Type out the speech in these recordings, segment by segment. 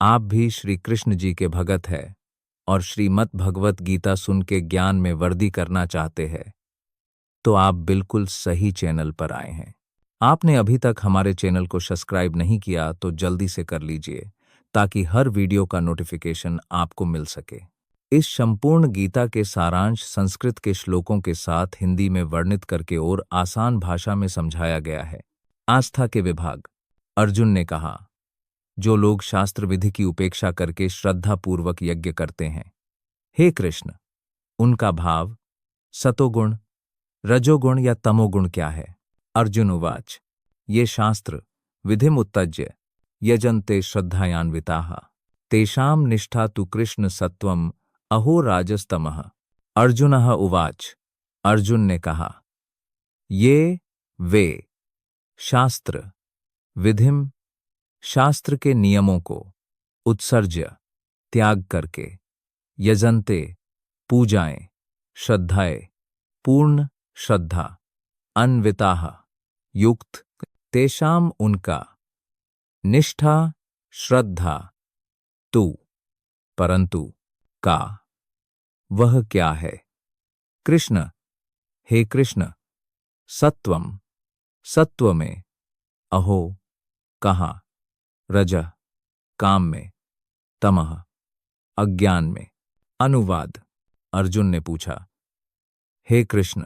आप भी श्री कृष्ण जी के भगत हैं और श्रीमद् भगवत गीता सुन के ज्ञान में वृद्धि करना चाहते हैं, तो आप बिल्कुल सही चैनल पर आए हैं। आपने अभी तक हमारे चैनल को सब्सक्राइब नहीं किया तो जल्दी से कर लीजिए, ताकि हर वीडियो का नोटिफिकेशन आपको मिल सके। इस संपूर्ण गीता के सारांश संस्कृत के श्लोकों के साथ हिंदी में वर्णित करके और आसान भाषा में समझाया गया है। आस्था के विभाग। अर्जुन ने कहा, जो लोग शास्त्र विधि की उपेक्षा करके श्रद्धापूर्वक यज्ञ करते हैं, हे कृष्ण, उनका भाव सतोगुण, रजोगुण या तमोगुण क्या है? अर्जुन उवाच, ये शास्त्र विधिमुत्तज्य यजन्ते श्रद्धायान्विताः तेषां निष्ठा तु कृष्ण सत्वम अहो राजस्तमः। अर्जुनः उवाच, अर्जुन ने कहा, ये वे शास्त्र विधिम, शास्त्र के नियमों को उत्सर्ज्य त्याग करके, यजन्ते पूजाएं, श्रद्धाएं पूर्ण श्रद्धा, अन्विताः युक्त, तेषाम उनका, निष्ठा श्रद्धा, तु परंतु, का वह क्या है? कृष्ण, हे कृष्ण, सत्वम सत्व में, अहो कहाँ, रजः काम में, तमः अज्ञान में। अनुवाद। अर्जुन ने पूछा, हे कृष्ण,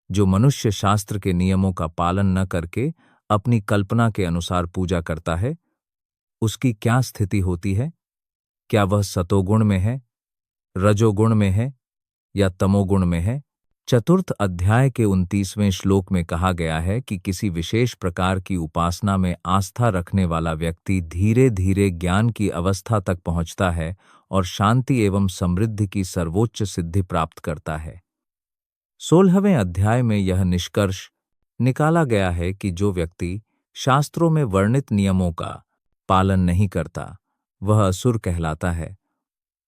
जो मनुष्य शास्त्र के नियमों का पालन न करके अपनी कल्पना के अनुसार पूजा करता है, उसकी क्या स्थिति होती है? क्या वह सतोगुण में है, रजोगुण में है या तमोगुण में है? चतुर्थ अध्याय के 29वें श्लोक में कहा गया है कि किसी विशेष प्रकार की उपासना में आस्था रखने वाला व्यक्ति धीरे धीरे ज्ञान की अवस्था तक पहुंचता है और शांति एवं समृद्धि की सर्वोच्च सिद्धि प्राप्त करता है। 16वें अध्याय में यह निष्कर्ष निकाला गया है कि जो व्यक्ति शास्त्रों में वर्णित नियमों का पालन नहीं करता, वह असुर कहलाता है,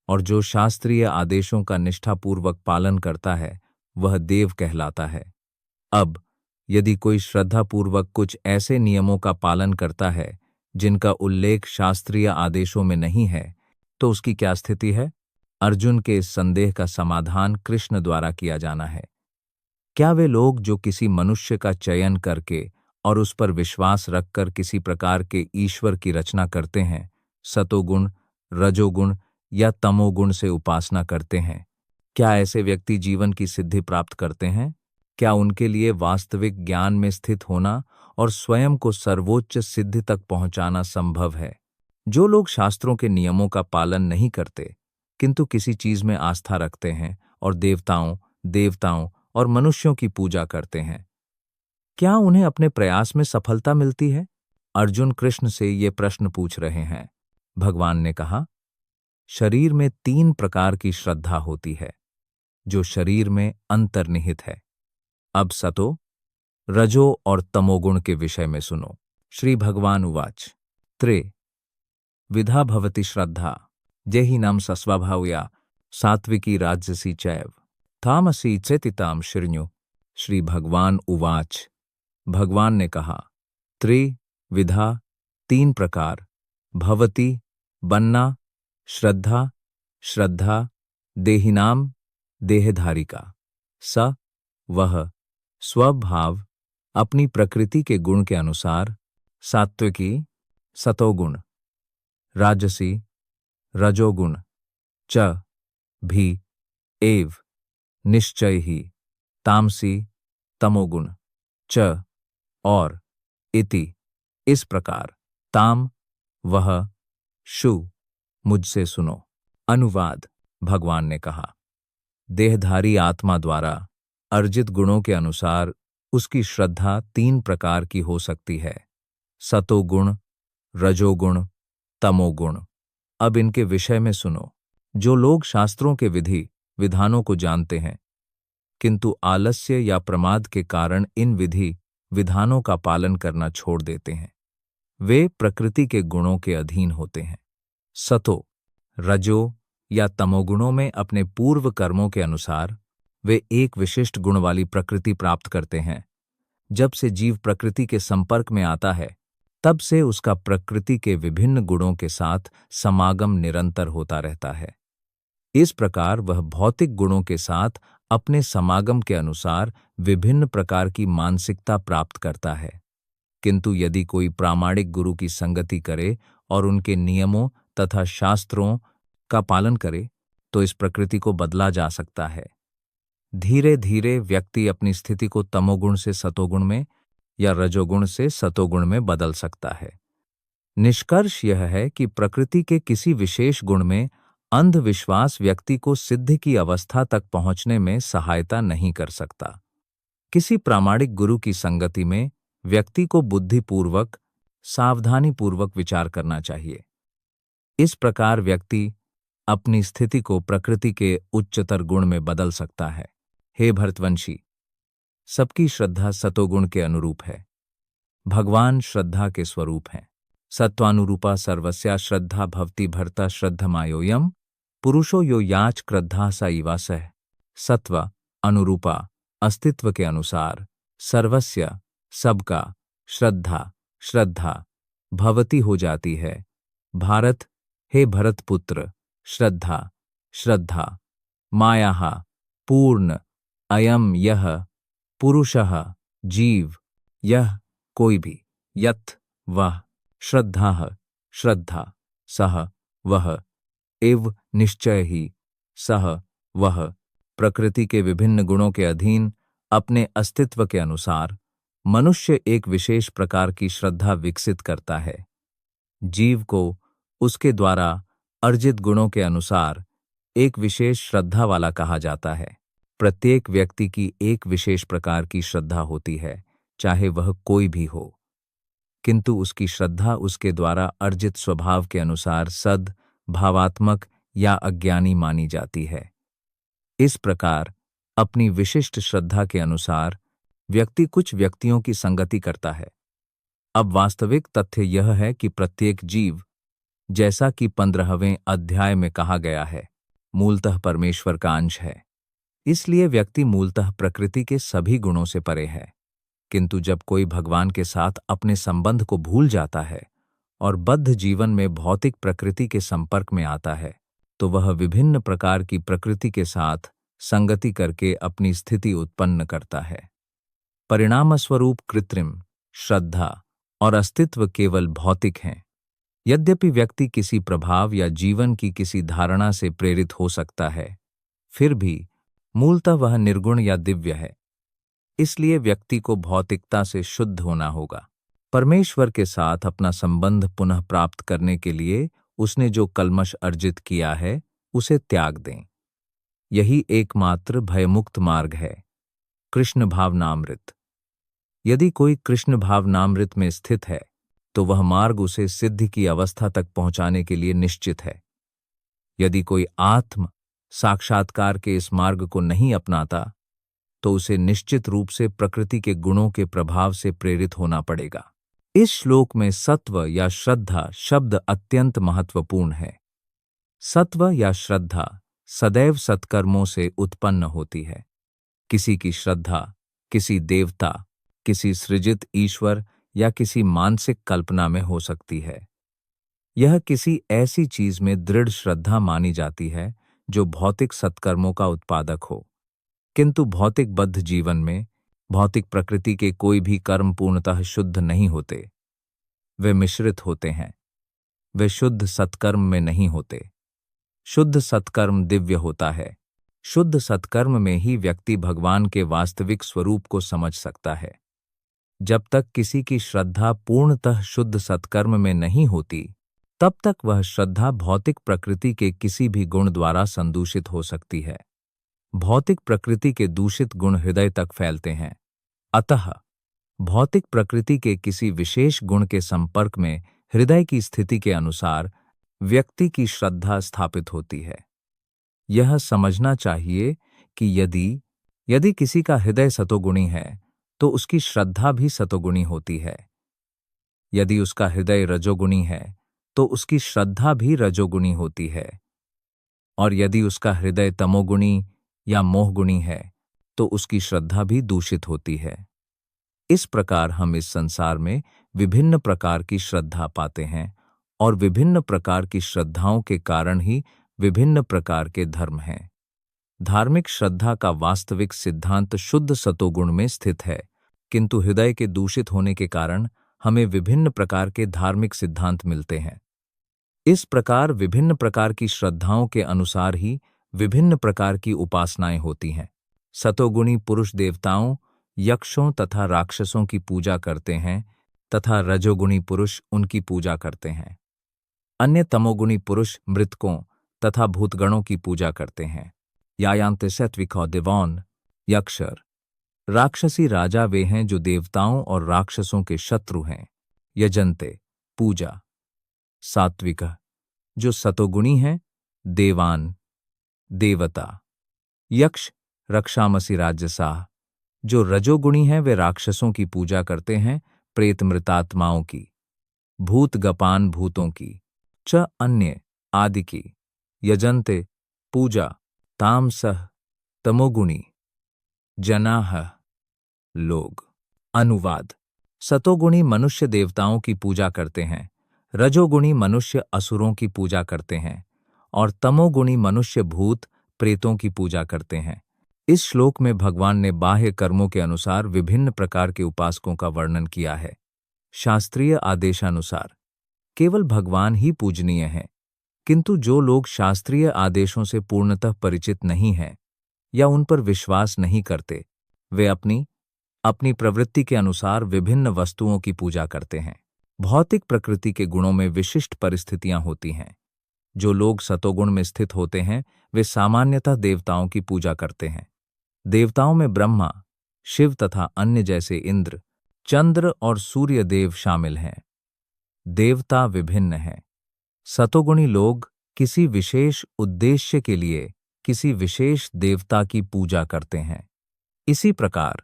और जो शास्त्रीय आदेशों का निष्ठापूर्वक पालन करता है, वह देव कहलाता है। अब यदि कोई श्रद्धापूर्वक कुछ ऐसे नियमों का पालन करता है जिनका उल्लेख शास्त्रीय आदेशों में नहीं है, तो उसकी क्या स्थिति है? अर्जुन के इस संदेह का समाधान कृष्ण द्वारा किया जाना है। क्या वे लोग जो किसी मनुष्य का चयन करके और उस पर विश्वास रखकर किसी प्रकार के ईश्वर की रचना करते हैं, सतोगुण, रजोगुण या तमोगुण से उपासना करते हैं, क्या ऐसे व्यक्ति जीवन की सिद्धि प्राप्त करते हैं? क्या उनके लिए वास्तविक ज्ञान में स्थित होना और स्वयं को सर्वोच्च सिद्धि तक पहुंचाना संभव है? जो लोग शास्त्रों के नियमों का पालन नहीं करते किंतु किसी चीज में आस्था रखते हैं और देवताओं और मनुष्यों की पूजा करते हैं, क्या उन्हें अपने प्रयास में सफलता मिलती है? अर्जुन कृष्ण से ये प्रश्न पूछ रहे हैं। भगवान ने कहा, शरीर में 3 प्रकार की श्रद्धा होती है जो शरीर में अंतर्निहित है। अब सतो, रजो और तमोगुण के विषय में सुनो। श्री भगवान उवाच, त्रे विधा भवति श्रद्धा जेहिनां सस्वभावया सात्विकी राजसी चैव तामसी चेतिताम शिर्ण्यो। श्री भगवान उवाच, भगवान ने कहा, त्रिविधा 3 प्रकार, भवति बनना, श्रद्धा देहिनाम देहधारी का, स वह स्वभाव अपनी प्रकृति के गुण के अनुसार, सात्विकी सतोगुण, राजसी रजोगुण, च भी एव निश्चय ही तामसी तमोगुण, च और इति इस प्रकार, ताम वह, शु मुझसे सुनो। अनुवाद। भगवान ने कहा, देहधारी आत्मा द्वारा अर्जित गुणों के अनुसार उसकी श्रद्धा 3 प्रकार की हो सकती है, सतोगुण, रजोगुण, तमोगुण। अब इनके विषय में सुनो। जो लोग शास्त्रों के विधि विधानों को जानते हैं किंतु आलस्य या प्रमाद के कारण इन विधि विधानों का पालन करना छोड़ देते हैं, वे प्रकृति के गुणों के अधीन होते हैं। सतो, रजो या तमोगुणों में अपने पूर्व कर्मों के अनुसार वे एक विशिष्ट गुण वाली प्रकृति प्राप्त करते हैं। जब से जीव प्रकृति के संपर्क में आता है, तब से उसका प्रकृति के विभिन्न गुणों के साथ समागम निरंतर होता रहता है। इस प्रकार वह भौतिक गुणों के साथ अपने समागम के अनुसार विभिन्न प्रकार की मानसिकता प्राप्त करता है। किंतु यदि कोई प्रामाणिक गुरु की संगति करे और उनके नियमों तथा शास्त्रों का पालन करे तो इस प्रकृति को बदला जा सकता है। धीरे धीरे व्यक्ति अपनी स्थिति को तमोगुण से सतोगुण में या रजोगुण से सतोगुण में बदल सकता है। निष्कर्ष यह है कि प्रकृति के किसी विशेष गुण में अंधविश्वास व्यक्ति को सिद्धि की अवस्था तक पहुंचने में सहायता नहीं कर सकता। किसी प्रामाणिक गुरु की संगति में व्यक्ति को बुद्धिपूर्वक, सावधानीपूर्वक विचार करना चाहिए। इस प्रकार व्यक्ति अपनी स्थिति को प्रकृति के उच्चतर गुण में बदल सकता है। हे भरतवंशी, सबकी श्रद्धा सतोगुण के अनुरूप है। भगवान श्रद्धा के स्वरूप हैं। सत्वानुरूपा सर्वस्या श्रद्धा भवति भर्ता श्रद्धमायोयम पुरुषो यो याच क्रुद्धा स इवासः। सत्व अनुरूपा अस्तित्व के अनुसार सर्वस्य सबका श्रद्धा भवति हो जाती है। भारत, हे भरतपुत्र, श्रद्धा मायाः पूर्ण अयम यह पुरुषः जीव, यह कोई भी, यत् वह श्रद्धा सह वह एव निश्चय ही सह वह प्रकृति के विभिन्न गुणों के अधीन अपने अस्तित्व के अनुसार मनुष्य एक विशेष प्रकार की श्रद्धा विकसित करता है। जीव को उसके द्वारा अर्जित गुणों के अनुसार एक विशेष श्रद्धा वाला कहा जाता है। प्रत्येक व्यक्ति की एक विशेष प्रकार की श्रद्धा होती है, चाहे वह कोई भी हो, किंतु उसकी श्रद्धा उसके द्वारा अर्जित स्वभाव के अनुसार सद, भावात्मक या अज्ञानी मानी जाती है। इस प्रकार अपनी विशिष्ट श्रद्धा के अनुसार व्यक्ति कुछ व्यक्तियों की संगति करता है। अब वास्तविक तथ्य यह है कि प्रत्येक जीव, जैसा कि 15वें अध्याय में कहा गया है, मूलतः परमेश्वर का अंश है। इसलिए व्यक्ति मूलतः प्रकृति के सभी गुणों से परे है। किंतु जब कोई भगवान के साथ अपने संबंध को भूल जाता है और बद्ध जीवन में भौतिक प्रकृति के संपर्क में आता है, तो वह विभिन्न प्रकार की प्रकृति के साथ संगति करके अपनी स्थिति उत्पन्न करता है। परिणामस्वरूप कृत्रिम श्रद्धा और अस्तित्व केवल भौतिक हैं। यद्यपि व्यक्ति किसी प्रभाव या जीवन की किसी धारणा से प्रेरित हो सकता है, फिर भी मूलतः वह निर्गुण या दिव्य है। इसलिए व्यक्ति को भौतिकता से शुद्ध होना होगा। परमेश्वर के साथ अपना संबंध पुनः प्राप्त करने के लिए उसने जो कल्मश अर्जित किया है, उसे त्याग दें। यही एकमात्र भयमुक्त मार्ग है। कृष्ण भावनामृत। यदि कोई कृष्ण भावनामृत में स्थित है, तो वह मार्ग उसे सिद्धि की अवस्था तक पहुंचाने के लिए निश्चित है। यदि कोई आत्म साक्षात्कार के इस मार्ग को नहीं अपनाता, तो उसे निश्चित रूप से प्रकृति के गुणों के प्रभाव से प्रेरित होना पड़ेगा। इस श्लोक में सत्व या श्रद्धा शब्द अत्यंत महत्वपूर्ण है। सत्व या श्रद्धा सदैव सत्कर्मों से उत्पन्न होती है। किसी की श्रद्धा किसी देवता, किसी सृजित ईश्वर या किसी मानसिक कल्पना में हो सकती है। यह किसी ऐसी चीज में दृढ़ श्रद्धा मानी जाती है जो भौतिक सत्कर्मों का उत्पादक हो। किंतु भौतिक बद्ध जीवन में भौतिक प्रकृति के कोई भी कर्म पूर्णतः शुद्ध नहीं होते। वे मिश्रित होते हैं। वे शुद्ध सत्कर्म में नहीं होते। शुद्ध सत्कर्म दिव्य होता है। शुद्ध सत्कर्म में ही व्यक्ति भगवान के वास्तविक स्वरूप को समझ सकता है। जब तक किसी की श्रद्धा पूर्णतः शुद्ध सत्कर्म में नहीं होती, तब तक वह श्रद्धा भौतिक प्रकृति के किसी भी गुण द्वारा संदूषित हो सकती है। भौतिक प्रकृति के दूषित गुण हृदय तक फैलते हैं। अतः भौतिक प्रकृति के किसी विशेष गुण के संपर्क में हृदय की स्थिति के अनुसार व्यक्ति की श्रद्धा स्थापित होती है। यह समझना चाहिए कि यदि किसी का हृदय सतोगुणी है, तो उसकी श्रद्धा भी सतोगुणी होती है। यदि उसका हृदय रजोगुणी है, तो उसकी श्रद्धा भी रजोगुणी होती है। और यदि उसका हृदय तमोगुणी या मोहगुणी है, तो उसकी श्रद्धा भी दूषित होती है। इस प्रकार हम इस संसार में विभिन्न प्रकार की श्रद्धा पाते हैं और विभिन्न प्रकार की श्रद्धाओं के कारण ही विभिन्न प्रकार के धर्म हैं। धार्मिक श्रद्धा का वास्तविक सिद्धांत शुद्ध सतोगुण में स्थित है, किंतु हृदय के दूषित होने के कारण हमें विभिन्न प्रकार के धार्मिक सिद्धांत मिलते हैं। इस प्रकार विभिन्न प्रकार की श्रद्धाओं के अनुसार ही विभिन्न प्रकार की उपासनाएं होती हैं। सतोगुणी पुरुष देवताओं, यक्षों तथा राक्षसों की पूजा करते हैं तथा रजोगुणी पुरुष उनकी पूजा करते हैं। अन्य तमोगुणी पुरुष मृतकों तथा भूतगणों की पूजा करते हैं। यायांते सत्विका दिवान यक्षर। राक्षसी राजा वे हैं जो देवताओं और राक्षसों के शत्रु हैं। यजंते पूजा। सात्विक जो सतोगुणी हैं, देवान देवता। यक्ष रक्षामसी राजसाह जो रजोगुणी हैं, वे राक्षसों की पूजा करते हैं, प्रेत मृतात्माओं की। भूत गपान भूतों की। च अन्य आदि की। यजंते पूजा। तामसः तमोगुणी जनाः लोग। अनुवाद। सतोगुणी मनुष्य देवताओं की पूजा करते हैं, रजोगुणी मनुष्य असुरों की पूजा करते हैं और तमोगुणी मनुष्य भूत प्रेतों की पूजा करते हैं। इस श्लोक में भगवान ने बाह्य कर्मों के अनुसार विभिन्न प्रकार के उपासकों का वर्णन किया है। शास्त्रीय आदेशानुसार केवल भगवान ही पूजनीय हैं, किंतु जो लोग शास्त्रीय आदेशों से पूर्णतः परिचित नहीं हैं या उन पर विश्वास नहीं करते, वे अपनी प्रवृत्ति के अनुसार विभिन्न वस्तुओं की पूजा करते हैं। भौतिक प्रकृति के गुणों में विशिष्ट परिस्थितियां होती हैं। जो लोग सतोगुण में स्थित होते हैं, वे सामान्यतः देवताओं की पूजा करते हैं। देवताओं में ब्रह्मा, शिव तथा अन्य जैसे इंद्र, चंद्र और सूर्य देव शामिल हैं। देवता विभिन्न हैं। सतोगुणी लोग किसी विशेष उद्देश्य के लिए किसी विशेष देवता की पूजा करते हैं। इसी प्रकार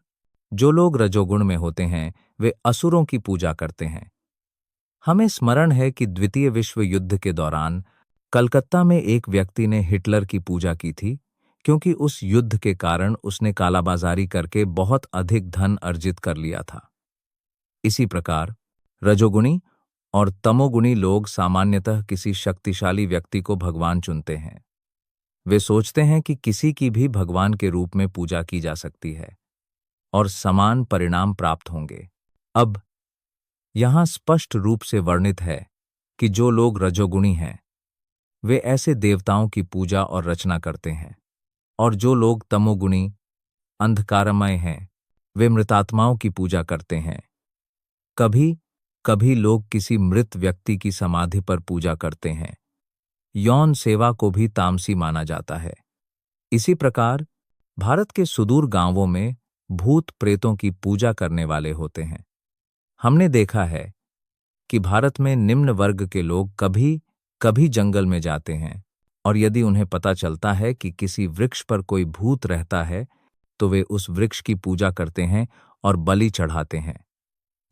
जो लोग रजोगुण में होते हैं, वे असुरों की पूजा करते हैं। हमें स्मरण है कि द्वितीय विश्व युद्ध के दौरान कलकत्ता में एक व्यक्ति ने हिटलर की पूजा की थी, क्योंकि उस युद्ध के कारण उसने कालाबाजारी करके बहुत अधिक धन अर्जित कर लिया था। इसी प्रकार रजोगुणी और तमोगुणी लोग सामान्यतः किसी शक्तिशाली व्यक्ति को भगवान चुनते हैं। वे सोचते हैं कि किसी की भी भगवान के रूप में पूजा की जा सकती है और समान परिणाम प्राप्त होंगे। अब यहां स्पष्ट रूप से वर्णित है कि जो लोग रजोगुणी हैं, वे ऐसे देवताओं की पूजा और रचना करते हैं, और जो लोग तमोगुणी अंधकारमय हैं, वे मृतात्माओं की पूजा करते हैं। कभी कभी लोग किसी मृत व्यक्ति की समाधि पर पूजा करते हैं। यौन सेवा को भी तामसी माना जाता है। इसी प्रकार भारत के सुदूर गांवों में भूत प्रेतों की पूजा करने वाले होते हैं। हमने देखा है कि भारत में निम्न वर्ग के लोग कभी कभी जंगल में जाते हैं, और यदि उन्हें पता चलता है कि किसी वृक्ष पर कोई भूत रहता है, तो वे उस वृक्ष की पूजा करते हैं और बलि चढ़ाते हैं।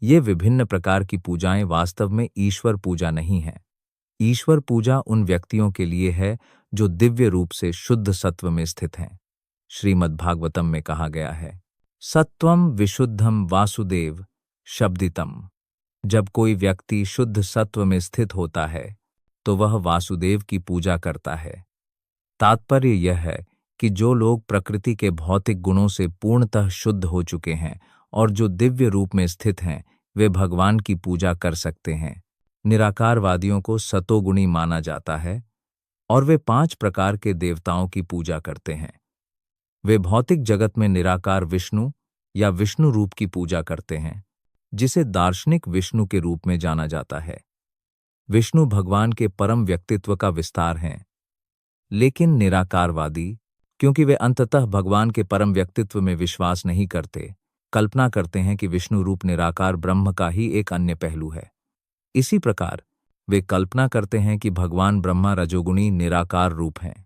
ये विभिन्न प्रकार की पूजाएं वास्तव में ईश्वर पूजा नहीं है। ईश्वर पूजा उन व्यक्तियों के लिए है जो दिव्य रूप से शुद्ध सत्व में स्थित हैं। श्रीमद्भागवतम में कहा गया है, सत्वम विशुद्धम वासुदेव शब्दितम। जब कोई व्यक्ति शुद्ध सत्व में स्थित होता है, तो वह वासुदेव की पूजा करता है। तात्पर्य यह है कि जो लोग प्रकृति के भौतिक गुणों से पूर्णतः शुद्ध हो चुके हैं और जो दिव्य रूप में स्थित हैं, वे भगवान की पूजा कर सकते हैं। निराकारवादियों को सतोगुणी माना जाता है और वे 5 प्रकार के देवताओं की पूजा करते हैं। वे भौतिक जगत में निराकार विष्णु या विष्णु रूप की पूजा करते हैं, जिसे दार्शनिक विष्णु के रूप में जाना जाता है। विष्णु भगवान के परम व्यक्तित्व का विस्तार हैं, लेकिन निराकारवादी, क्योंकि वे अंततः भगवान के परम व्यक्तित्व में विश्वास नहीं करते, कल्पना करते हैं कि विष्णु रूप निराकार ब्रह्म का ही एक अन्य पहलू है। इसी प्रकार वे कल्पना करते हैं कि भगवान ब्रह्मा रजोगुणी निराकार रूप हैं।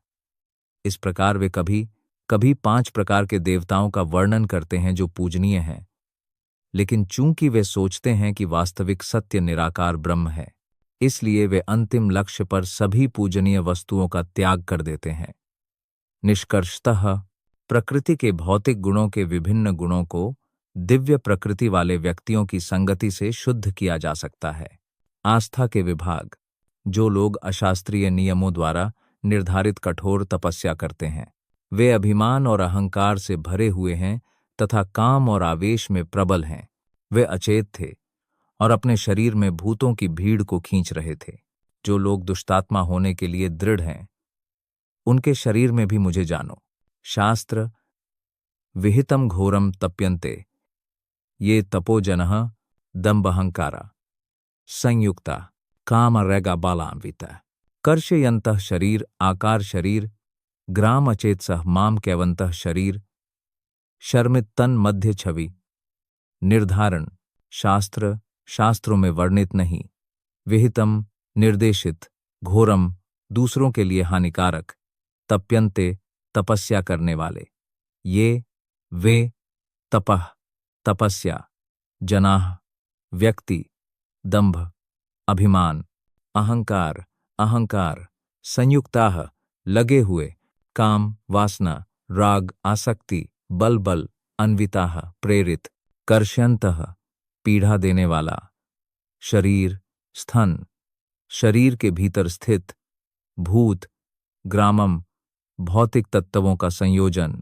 इस प्रकार वे कभी कभी 5 प्रकार के देवताओं का वर्णन करते हैं जो पूजनीय हैं, लेकिन चूंकि वे सोचते हैं कि वास्तविक सत्य निराकार ब्रह्म है, इसलिए वे अंतिम लक्ष्य पर सभी पूजनीय वस्तुओं का त्याग कर देते हैं। निष्कर्षतः प्रकृति के भौतिक गुणों के विभिन्न गुणों को दिव्य प्रकृति वाले व्यक्तियों की संगति से शुद्ध किया जा सकता है। आस्था के विभाग। जो लोग अशास्त्रीय नियमों द्वारा निर्धारित कठोर तपस्या करते हैं, वे अभिमान और अहंकार से भरे हुए हैं तथा काम और आवेश में प्रबल हैं। वे अचेत थे और अपने शरीर में भूतों की भीड़ को खींच रहे थे। जो लोग दुष्टात्मा होने के लिए दृढ़ हैं, उनके शरीर में भी मुझे जानो। शास्त्र विहितम घोरम तप्यन्ते ये तपोजनः दम्भहंकारा संयुक्ता काम रैगा बालान्विता कर्षयन्तः शरीर आकार शरीर ग्राम अचेतसः माम कैवन्तः शरीर शर्मित्तन मध्य छवि। निर्धारण। शास्त्रों में वर्णित नहीं। विहितम निर्देशित। घोरम दूसरों के लिए हानिकारक। तप्यन्ते तपस्या करने वाले। ये वे तपः तपस्या। जनाः व्यक्ति। दंभ अभिमान। अहंकार संयुक्ताः लगे हुए। काम वासना राग आसक्ति बल अन्विताः प्रेरित। कर्षयन्तः पीड़ा देने वाला। शरीर स्थन शरीर के भीतर स्थित। भूत ग्रामम भौतिक तत्वों का संयोजन।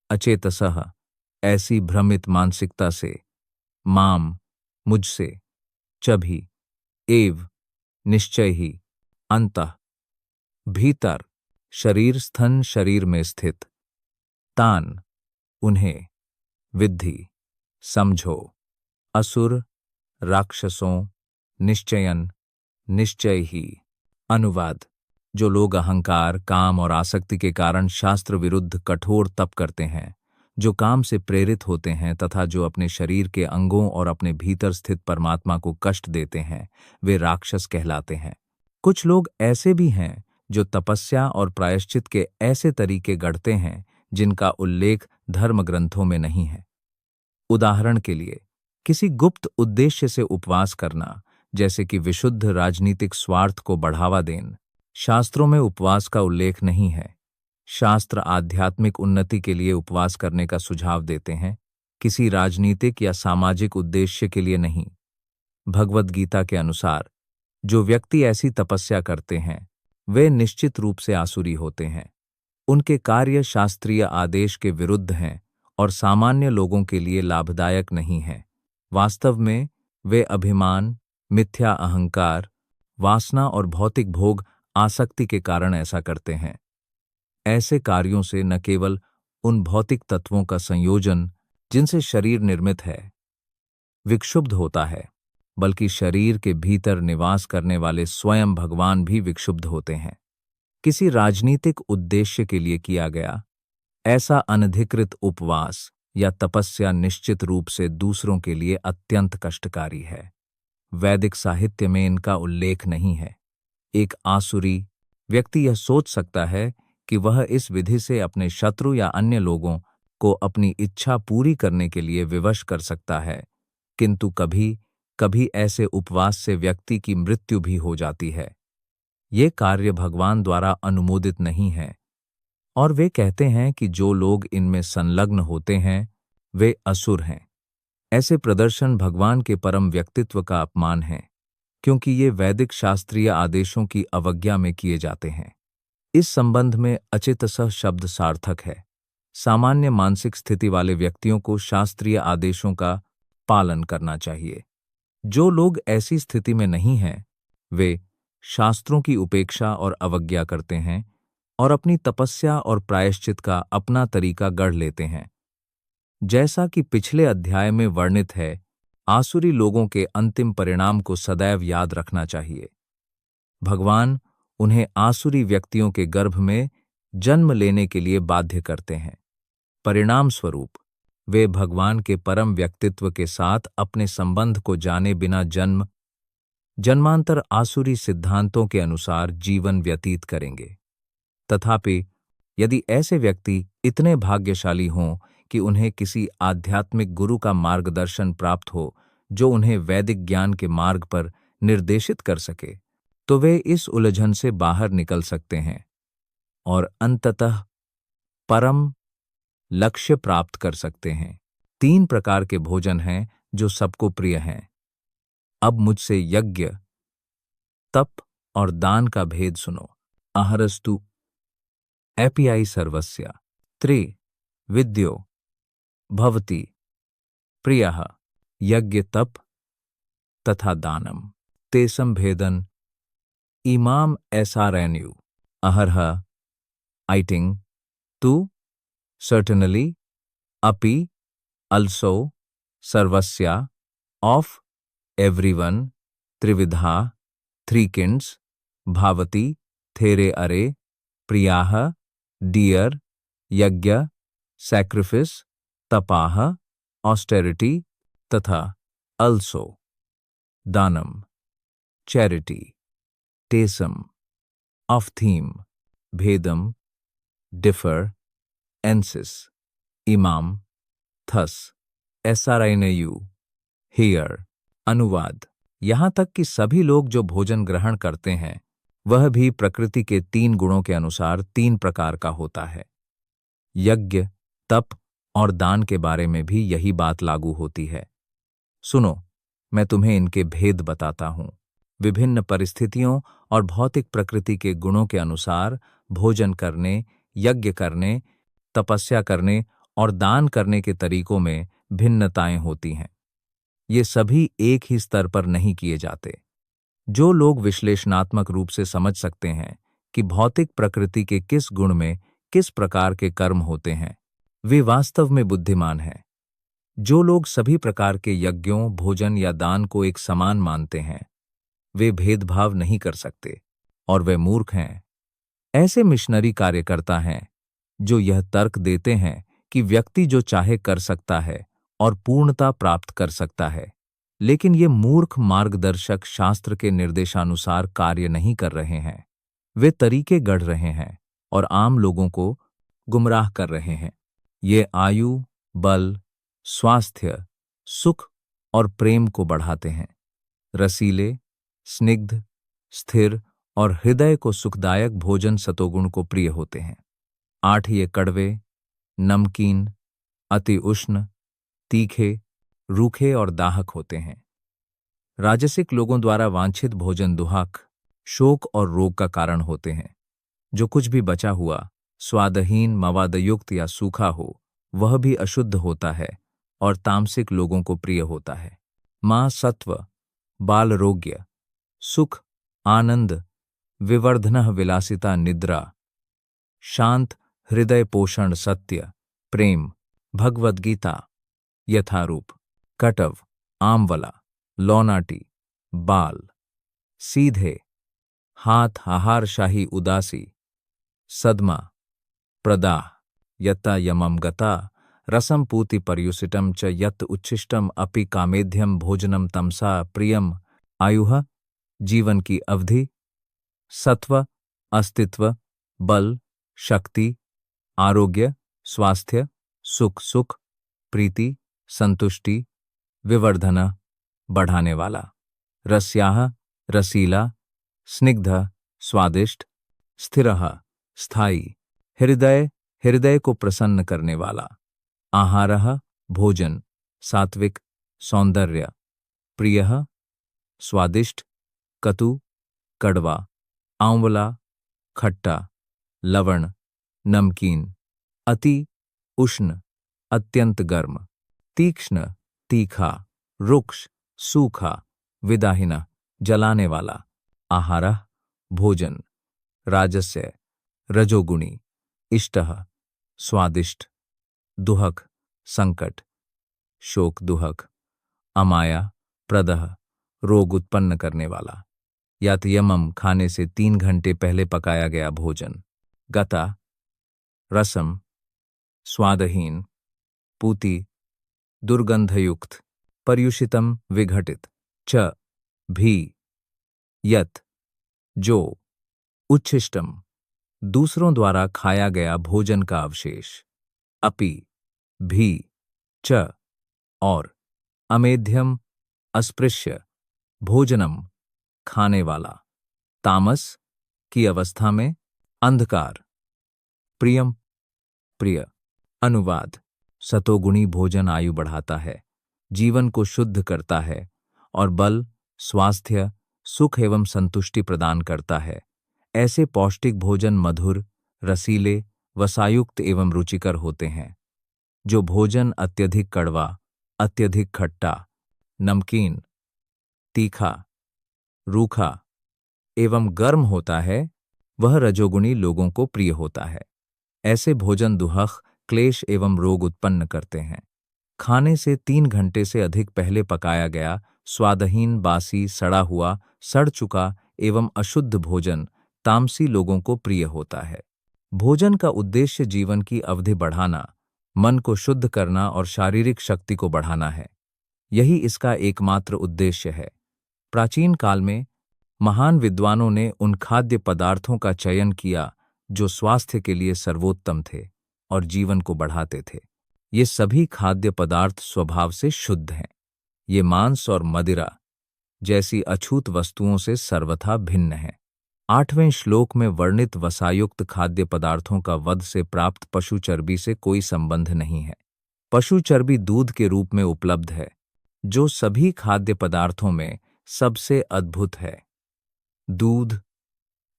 अचेतसः ऐसी भ्रमित मानसिकता से। माम मुझसे। चभी एव निश्चय ही। अंतः भीतर शरीर स्थन शरीर में स्थित। तान उन्हें। विद्धि समझो। असुर राक्षसों। निश्चयन निश्चय ही। अनुवाद। जो लोग अहंकार काम और आसक्ति के कारण शास्त्र विरुद्ध कठोर तप करते हैं, जो काम से प्रेरित होते हैं तथा जो अपने शरीर के अंगों और अपने भीतर स्थित परमात्मा को कष्ट देते हैं, वे राक्षस कहलाते हैं। कुछ लोग ऐसे भी हैं जो तपस्या और प्रायश्चित के ऐसे तरीके गढ़ते हैं जिनका उल्लेख धर्म ग्रंथों में नहीं है। उदाहरण के लिए, किसी गुप्त उद्देश्य से उपवास करना, जैसे कि विशुद्ध राजनीतिक स्वार्थ को बढ़ावा देना, शास्त्रों में उपवास का उल्लेख नहीं है। शास्त्र आध्यात्मिक उन्नति के लिए उपवास करने का सुझाव देते हैं, किसी राजनीतिक या सामाजिक उद्देश्य के लिए नहीं। भगवद गीता के अनुसार जो व्यक्ति ऐसी तपस्या करते हैं, वे निश्चित रूप से आसुरी होते हैं। उनके कार्य शास्त्रीय आदेश के विरुद्ध हैं और सामान्य लोगों के लिए लाभदायक नहीं हैं। वास्तव में वे अभिमान, मिथ्या अहंकार, वासना और भौतिक भोग आसक्ति के कारण ऐसा करते हैं। ऐसे कार्यों से न केवल उन भौतिक तत्वों का संयोजन जिनसे शरीर निर्मित है विक्षुब्ध होता है, बल्कि शरीर के भीतर निवास करने वाले स्वयं भगवान भी विक्षुब्ध होते हैं। किसी राजनीतिक उद्देश्य के लिए किया गया ऐसा अनधिकृत उपवास या तपस्या निश्चित रूप से दूसरों के लिए अत्यंत कष्टकारी है। वैदिक साहित्य में इनका उल्लेख नहीं है। एक आसुरी व्यक्ति यह सोच सकता है कि वह इस विधि से अपने शत्रु या अन्य लोगों को अपनी इच्छा पूरी करने के लिए विवश कर सकता है, किंतु कभी कभी ऐसे उपवास से व्यक्ति की मृत्यु भी हो जाती है। ये कार्य भगवान द्वारा अनुमोदित नहीं है और वे कहते हैं कि जो लोग इनमें संलग्न होते हैं वे असुर हैं। ऐसे प्रदर्शन भगवान के परम व्यक्तित्व का अपमान है, क्योंकि ये वैदिक शास्त्रीय आदेशों की अवज्ञा में किए जाते हैं। इस संबंध में अचेतसः शब्द सार्थक है। सामान्य मानसिक स्थिति वाले व्यक्तियों को शास्त्रीय आदेशों का पालन करना चाहिए। जो लोग ऐसी स्थिति में नहीं हैं, वे शास्त्रों की उपेक्षा और अवज्ञा करते हैं और अपनी तपस्या और प्रायश्चित का अपना तरीका गढ़ लेते हैं। जैसा कि पिछले अध्याय में वर्णित है, आसुरी लोगों के अंतिम परिणाम को सदैव याद रखना चाहिए। भगवान उन्हें आसुरी व्यक्तियों के गर्भ में जन्म लेने के लिए बाध्य करते हैं। परिणाम स्वरूप वे भगवान के परम व्यक्तित्व के साथ अपने संबंध को जाने बिना जन्मांतर आसुरी सिद्धांतों के अनुसार जीवन व्यतीत करेंगे। तथापि यदि ऐसे व्यक्ति इतने भाग्यशाली हों कि उन्हें किसी आध्यात्मिक गुरु का मार्गदर्शन प्राप्त हो जो उन्हें वैदिक ज्ञान के मार्ग पर निर्देशित कर सके, तो वे इस उलझन से बाहर निकल सकते हैं और अंततः परम लक्ष्य प्राप्त कर सकते हैं। 3 प्रकार के भोजन हैं जो सबको प्रिय हैं। अब मुझसे यज्ञ, तप और दान का भेद सुनो। आहरस्तु एपीआई सर्वस्य त्रि विद्यो भवति प्रियः यज्ञ तप तथा दानम तेसम भेदन इमाम एसारेन्यु अहरह आइटिंग तु सर्टनली अपि also सर्वस्या of everyone Trividha three kinds भावती there अरे प्रियाह dear यज्ञ sacrifice तपाह austerity तथा also Danam charity tesam of theme भेदम differ ensis imam thus SRINU here. अनुवाद। यहाँ तक कि सभी लोग जो भोजन ग्रहण करते हैं वह भी प्रकृति के 3 गुणों के अनुसार 3 प्रकार का होता है। यज्ञ, तप और दान के बारे में भी यही बात लागू होती है। सुनो, मैं तुम्हें इनके भेद बताता हूँ। विभिन्न परिस्थितियों और भौतिक प्रकृति के गुणों के अनुसार भोजन करने, यज्ञ करने, तपस्या करने और दान करने के तरीकों में भिन्नताएं होती हैं। ये सभी एक ही स्तर पर नहीं किए जाते। जो लोग विश्लेषणात्मक रूप से समझ सकते हैं कि भौतिक प्रकृति के किस गुण में किस प्रकार के कर्म होते हैं, वे वास्तव में बुद्धिमान हैं। जो लोग सभी प्रकार के यज्ञों, भोजन या दान को एक समान मानते हैं, वे भेदभाव नहीं कर सकते और वे मूर्ख हैं। ऐसे मिशनरी कार्यकर्ता हैं जो यह तर्क देते हैं कि व्यक्ति जो चाहे कर सकता है और पूर्णता प्राप्त कर सकता है, लेकिन ये मूर्ख मार्गदर्शक शास्त्र के निर्देशानुसार कार्य नहीं कर रहे हैं। वे तरीके गढ़ रहे हैं और आम लोगों को गुमराह कर रहे हैं। ये आयु, बल, स्वास्थ्य, सुख और प्रेम को बढ़ाते हैं। रसीले, स्निग्ध, स्थिर और हृदय को सुखदायक भोजन सतोगुण को प्रिय होते हैं। 8 ये कड़वे, नमकीन, अति उष्ण, तीखे, रूखे और दाहक होते हैं। राजसिक लोगों द्वारा वांछित भोजन दुहाक, शोक और रोग का कारण होते हैं। जो कुछ भी बचा हुआ, स्वादहीन, मवादयुक्त या सूखा हो, वह भी अशुद्ध होता है और तामसिक लोगों को प्रिय होता है। मां सत्व, बालरोग्य, सुख, आनंद, विवर्धनः विलासिता, निद्रा, शांत हृदय पोषण, सत्य, प्रेम, भगवद गीता, यथारूप, कटव, आमवला, लौनाटी, बाल, सीधे, हाथ, आहारशाही, उदासी, सदमा, प्रदाह, यत्ता यमम गता, रसम पूति पर्युसिटम च यत् उच्छिष्टम अपि कामेध्यम भोजनम तमसा प्रियम, आयुः, जीवन की अवधि, सत्व, अस्तित्व, बल, शक्ति, आरोग्य, स्वास्थ्य, सुख, सुख, प्रीति, संतुष्टि, विवर्धन, बढ़ाने वाला, रस्याः, रसीला, स्निग्ध, स्वादिष्ट, स्थिरः, स्थायी, हृदय, हृदय को प्रसन्न करने वाला, आहारः, भोजन, सात्विक, सौंदर्य, प्रियः, स्वादिष्ट, कटु, कड़वा, आंवला, खट्टा, लवण, नमकीन, अति उष्ण, अत्यंत गर्म, तीक्ष्ण, तीखा, रुक्ष, सूखा, विदाहीन, जलाने वाला, आहारः, भोजन, राजस्य, रजोगुणी, इष्टः, स्वादिष्ट, दुहक, संकट, शोक दुहक, अमाया, प्रदह, रोग उत्पन्न करने वाला, यातयमम, खाने से 3 घंटे पहले पकाया गया भोजन, गता, रसम, स्वादहीन, पूति, दुर्गंधयुक्त, पर्युषितम, विघटित, च, भी, यत, जो, उच्छिष्टम, दूसरों द्वारा खाया गया भोजन का अवशेष, अपि, भी, च, और, अमेध्यम, अस्पृश्य, भोजनम, खाने वाला, तामस, की अवस्था में, अंधकार, प्रियम, प्रिय। अनुवाद। सतोगुणी भोजन आयु बढ़ाता है, जीवन को शुद्ध करता है और बल, स्वास्थ्य, सुख एवं संतुष्टि प्रदान करता है। ऐसे पौष्टिक भोजन मधुर, रसीले, वसायुक्त एवं रुचिकर होते हैं। जो भोजन अत्यधिक कड़वा, अत्यधिक खट्टा, नमकीन, तीखा, रूखा एवं गर्म होता है, वह रजोगुणी लोगों को प्रिय होता है। ऐसे भोजन दुहख, क्लेश एवं रोग उत्पन्न करते हैं। खाने से 3 घंटे से अधिक पहले पकाया गया, स्वादहीन, बासी, सड़ा हुआ, सड़ चुका एवं अशुद्ध भोजन तामसी लोगों को प्रिय होता है। भोजन का उद्देश्य जीवन की अवधि बढ़ाना, मन को शुद्ध करना और शारीरिक शक्ति को बढ़ाना है। यही इसका एकमात्र उद्देश्य है। प्राचीन काल में महान विद्वानों ने उन खाद्य पदार्थों का चयन किया जो स्वास्थ्य के लिए सर्वोत्तम थे और जीवन को बढ़ाते थे। ये सभी खाद्य पदार्थ स्वभाव से शुद्ध हैं। ये मांस और मदिरा जैसी अछूत वस्तुओं से सर्वथा भिन्न हैं। 8वें श्लोक में वर्णित वसायुक्त खाद्य पदार्थों का वध से प्राप्त पशु चर्बी से कोई संबंध नहीं है। पशु चर्बी दूध के रूप में उपलब्ध है, जो सभी खाद्य पदार्थों में सबसे अद्भुत है। दूध,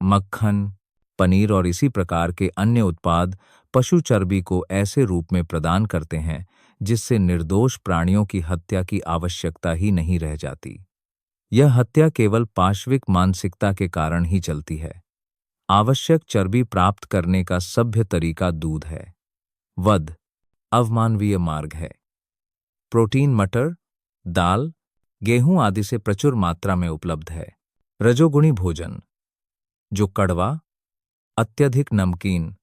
मक्खन, पनीर और इसी प्रकार के अन्य उत्पाद पशु चर्बी को ऐसे रूप में प्रदान करते हैं जिससे निर्दोष प्राणियों की हत्या की आवश्यकता ही नहीं रह जाती। यह हत्या केवल पाशविक मानसिकता के कारण ही चलती है। आवश्यक चर्बी प्राप्त करने का सभ्य तरीका दूध है। वध अवमानवीय मार्ग है। प्रोटीन मटर, दाल, गेहूं आदि से प्रचुर मात्रा में उपलब्ध है। रजोगुणी भोजन जो कड़वा, अत्यधिक नमकीन,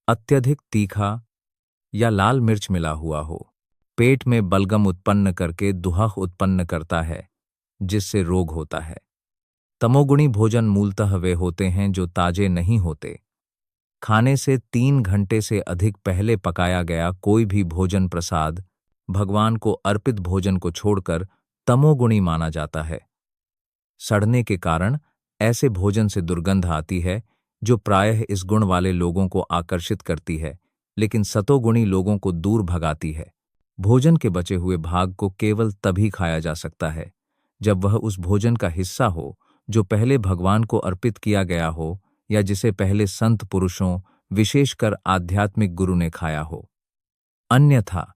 अत्यधिक तीखा या लाल मिर्च मिला हुआ हो, पेट में बलगम उत्पन्न करके दुहख उत्पन्न करता है, जिससे रोग होता है। तमोगुणी भोजन मूलतः वे होते हैं जो ताजे नहीं होते। खाने से 3 घंटे से अधिक पहले पकाया गया कोई भी भोजन प्रसाद भगवान को अर्पित भोजन को छोड़कर तमोगुणी माना जाता है। सड़ने के कारण ऐसे भोजन से दुर्गंध आती है जो प्रायः इस गुण वाले लोगों को आकर्षित करती है, लेकिन सतोगुणी लोगों को दूर भगाती है। भोजन के बचे हुए भाग को केवल तभी खाया जा सकता है जब वह उस भोजन का हिस्सा हो जो पहले भगवान को अर्पित किया गया हो या जिसे पहले संत पुरुषों, विशेषकर आध्यात्मिक गुरु ने खाया हो। अन्यथा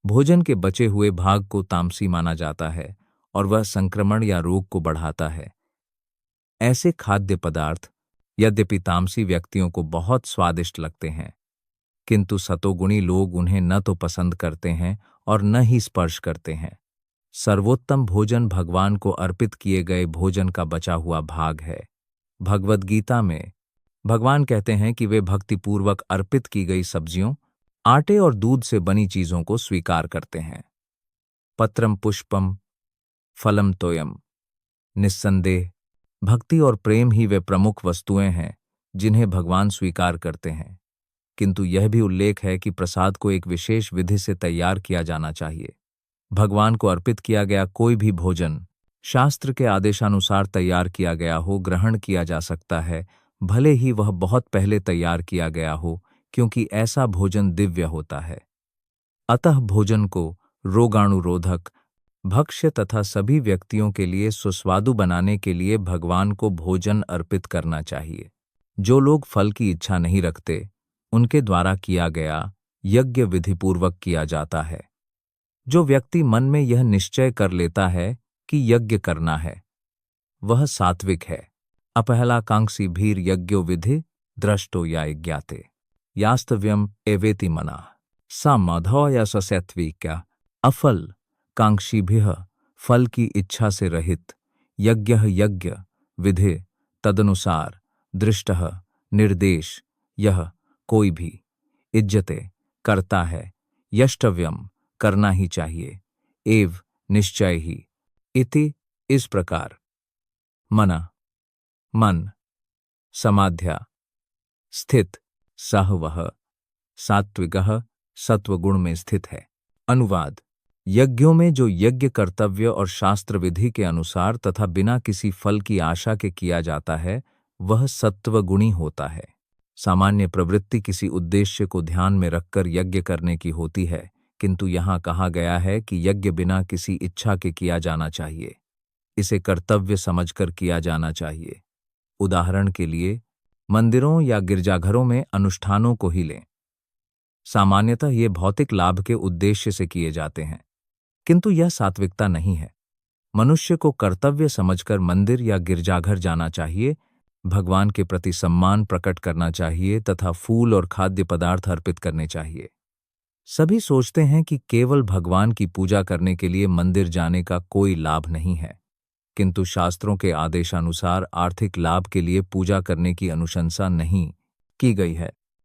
भोजन के बचे हुए भाग को तामसी माना जाता है और वह संक्रमण या रोग को बढ़ाता है। ऐसे खाद्य पदार्थ यद्यपि तामसी व्यक्तियों को बहुत स्वादिष्ट लगते हैं, किंतु सतोगुणी लोग उन्हें न तो पसंद करते हैं और न ही स्पर्श करते हैं। सर्वोत्तम भोजन भगवान को अर्पित किए गए भोजन का बचा हुआ भाग है। भगवद गीता में भगवान कहते हैं कि वे भक्तिपूर्वक अर्पित की गई सब्जियों, आटे और दूध से बनी चीजों को स्वीकार करते हैं। पत्रम पुष्पम फलम तोयम। निस्संदेह भक्ति और प्रेम ही वे प्रमुख वस्तुएं हैं जिन्हें भगवान स्वीकार करते हैं, किंतु यह भी उल्लेख है कि प्रसाद को एक विशेष विधि से तैयार किया जाना चाहिए। भगवान को अर्पित किया गया कोई भी भोजन शास्त्र के आदेशानुसार तैयार किया गया हो, ग्रहण किया जा सकता है, भले ही वह बहुत पहले तैयार किया गया हो, क्योंकि ऐसा भोजन दिव्य होता है। अतः भोजन को रोगाणुरोधक, भक्ष्य तथा सभी व्यक्तियों के लिए सुस्वादु बनाने के लिए भगवान को भोजन अर्पित करना चाहिए। जो लोग फल की इच्छा नहीं रखते, उनके द्वारा किया गया यज्ञ विधिपूर्वक किया जाता है। जो व्यक्ति मन में यह निश्चय कर लेता है कि यज्ञ करना है, वह सात्विक है। अपहलाकांक्षी भीर यज्ञो विधि दृष्टो या ज्ञाते यास्तव्यम एवेति मना सा माधव या सत्विक्या। अफल कांक्षीभिः फल की इच्छा से रहित यज्ञ यज्ञ विधि तदनुसार दृष्टः निर्देश यह कोई भी इज्जते करता है, यष्टव्यम करना ही चाहिए, एव निश्चय ही, इति इस प्रकार। मना मन, समाध्या स्थित सह वह सात्विकः सत्वगुण में स्थित है। अनुवाद: यज्ञों में जो यज्ञ कर्तव्य और शास्त्र विधि के अनुसार तथा बिना किसी फल की आशा के किया जाता है, वह सत्वगुणी होता है। सामान्य प्रवृत्ति किसी उद्देश्य को ध्यान में रखकर यज्ञ करने की होती है, किंतु यहाँ कहा गया है कि यज्ञ बिना किसी इच्छा के किया जाना चाहिए। इसे कर्तव्य समझकर किया जाना चाहिए। उदाहरण के लिए मंदिरों या गिरजाघरों में अनुष्ठानों को ही लें। सामान्यतः ये भौतिक लाभ के उद्देश्य से किए जाते हैं, किंतु यह सात्विकता नहीं है। मनुष्य को कर्तव्य समझकर मंदिर या गिरजाघर जाना चाहिए, भगवान के प्रति सम्मान प्रकट करना चाहिए तथा फूल और खाद्य पदार्थ अर्पित करने चाहिए। सभी सोचते हैं कि केवल भगवान की पूजा करने के लिए मंदिर जाने का कोई लाभ नहीं है, किंतु शास्त्रों के आदेशानुसार आर्थिक लाभ के लिए पूजा करने की अनुशंसा नहीं की गई है।